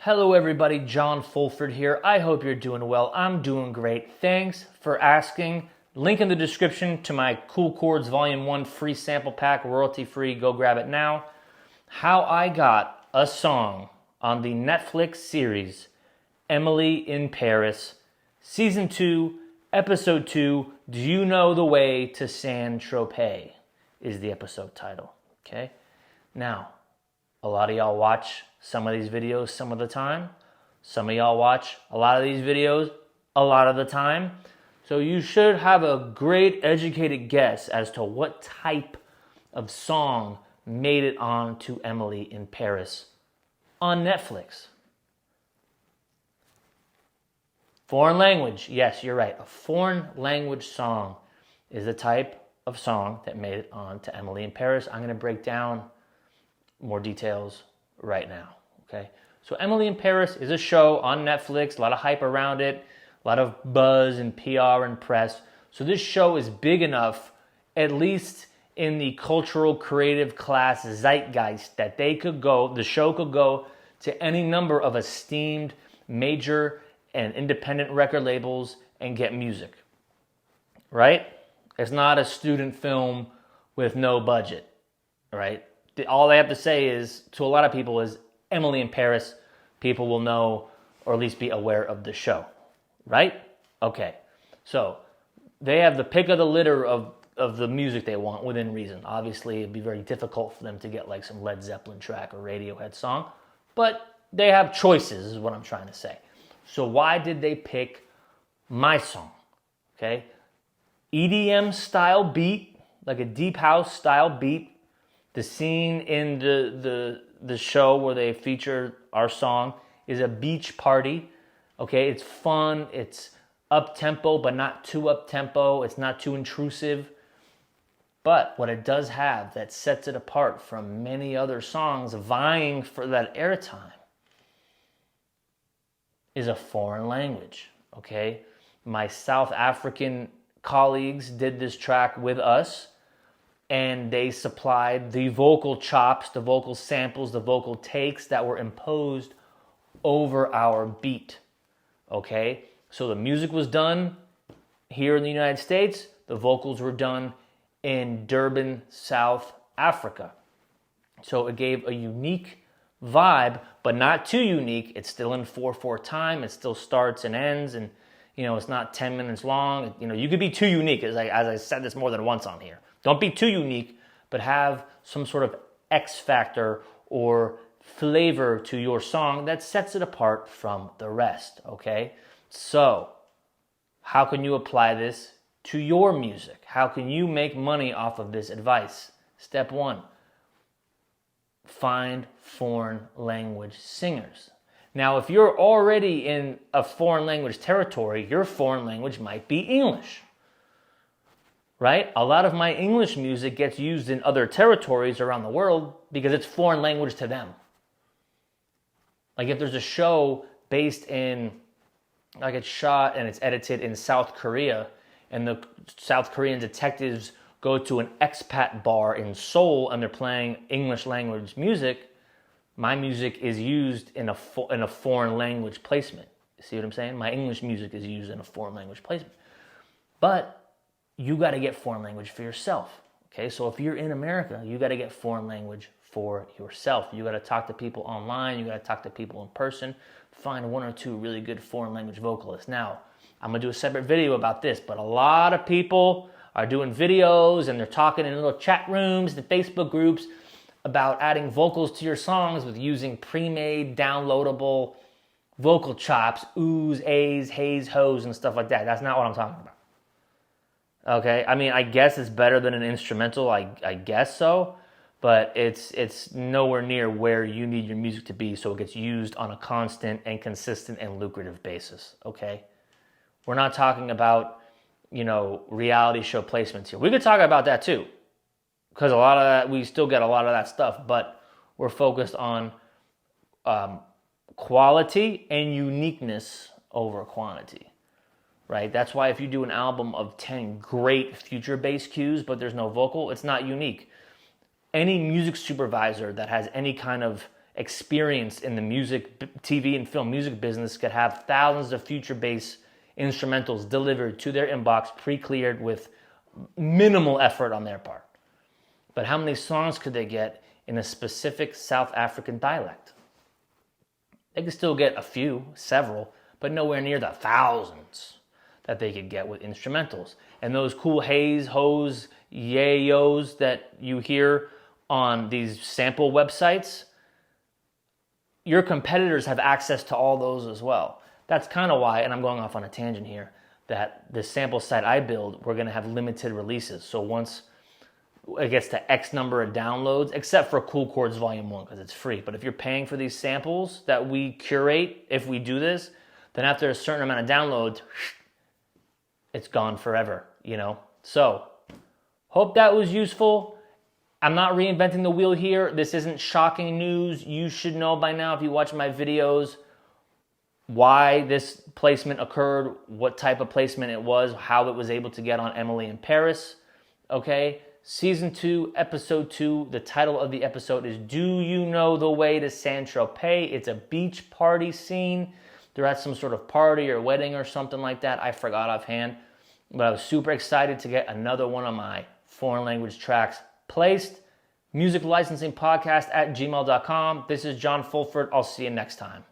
Hello everybody, John Fulford here. I hope you're doing well. I'm doing great. Thanks for asking. Link in the description to my Cool Chords Volume 1 free sample pack, royalty free. Go grab it now. How I got a song on the Netflix series Emily in Paris, Season 2, Episode 2, Do You Know the Way to Saint-Tropez is the episode title. Okay? Now, a lot of y'all watch some of these videos some of the time. Some of y'all watch a lot of these videos a lot of the time. So you should have a great educated guess as to what type of song made it on to Emily in Paris on Netflix. Foreign language. Yes, you're right. A foreign language song is the type of song that made it on to Emily in Paris. I'm going to break down more details right now, okay? So Emily in Paris is a show on Netflix, a lot of hype around it, a lot of buzz and PR and press. So this show is big enough, at least in the cultural creative class zeitgeist, that the show could go to any number of esteemed major and independent record labels and get music, right? It's not a student film with no budget, right? All they have to say is, to a lot of people, is Emily in Paris. People will know, or at least be aware of the show, right? Okay, so they have the pick of the litter of the music they want within reason. Obviously, it'd be very difficult for them to get like some Led Zeppelin track or Radiohead song, but they have choices is what I'm trying to say. So why did they pick my song? Okay, EDM style beat, like a deep house style beat. The scene in the show where they feature our song is a beach party. Okay, it's fun, it's up-tempo, but not too up-tempo. It's not too intrusive. But what it does have that sets it apart from many other songs vying for that airtime is a foreign language, okay? My South African colleagues did this track with us, and they supplied the vocal chops, the vocal samples, the vocal takes that were imposed over our beat, okay? So the music was done here in the United States. The vocals were done in Durban, South Africa. So it gave a unique vibe, but not too unique. It's still in 4/4 time. It still starts and ends, and it's not 10 minutes long. You could be too unique, as I said this more than once on here. Don't be too unique, but have some sort of X factor or flavor to your song that sets it apart from the rest, okay? So, how can you apply this to your music? How can you make money off of this advice? Step 1, find foreign language singers. Now, if you're already in a foreign language territory, your foreign language might be English. Right? A lot of my English music gets used in other territories around the world because it's foreign language to them. Like if there's a show based in, like it's shot and it's edited in South Korea, and the South Korean detectives go to an expat bar in Seoul and they're playing English language music, my music is used in a foreign language placement. See what I'm saying? My English music is used in a foreign language placement. But you got to get foreign language for yourself, okay? So if you're in America, you got to get foreign language for yourself. You got to talk to people online. You got to talk to people in person. Find 1 or 2 really good foreign language vocalists. Now, I'm going to do a separate video about this, but a lot of people are doing videos and they're talking in little chat rooms and Facebook groups about adding vocals to your songs with using pre-made, downloadable vocal chops, oohs, ahs, heys, hoes, and stuff like that. That's not what I'm talking about. Okay, I mean, I guess it's better than an instrumental, I guess so, but it's nowhere near where you need your music to be so it gets used on a constant and consistent and lucrative basis, okay? We're not talking about, reality show placements here. We could talk about that too, because a lot of that, we still get a lot of that stuff, but we're focused on quality and uniqueness over quantity. Right? That's why if you do an album of 10 great future bass cues, but there's no vocal, it's not unique. Any music supervisor that has any kind of experienced in the music, TV and film music business could have thousands of future bass instrumentals delivered to their inbox, pre-cleared with minimal effort on their part. But how many songs could they get in a specific South African dialect? They could still get a few, several, but nowhere near the thousands that they could get with instrumentals. And those cool haze, hoes, yayos that you hear on these sample websites, your competitors have access to all those as well. That's kind of why, and I'm going off on a tangent here, that the sample site I build, we're going to have limited releases. So once it gets to X number of downloads, except for Cool Chords Volume 1 because it's free. But if you're paying for these samples that we curate, if we do this, then after a certain amount of downloads, it's gone forever, you know? So, hope that was useful. I'm not reinventing the wheel here. This isn't shocking news. You should know by now if you watch my videos why this placement occurred, what type of placement it was, how it was able to get on Emily in Paris, okay? Season 2, Episode 2, the title of the episode is Do You Know the Way to Saint-Tropez? It's a beach party scene. They're at some sort of party or wedding or something like that. I forgot offhand. But I was super excited to get another one of my foreign language tracks placed. Musiclicensingpodcast@gmail.com. This is John Fulford. I'll see you next time.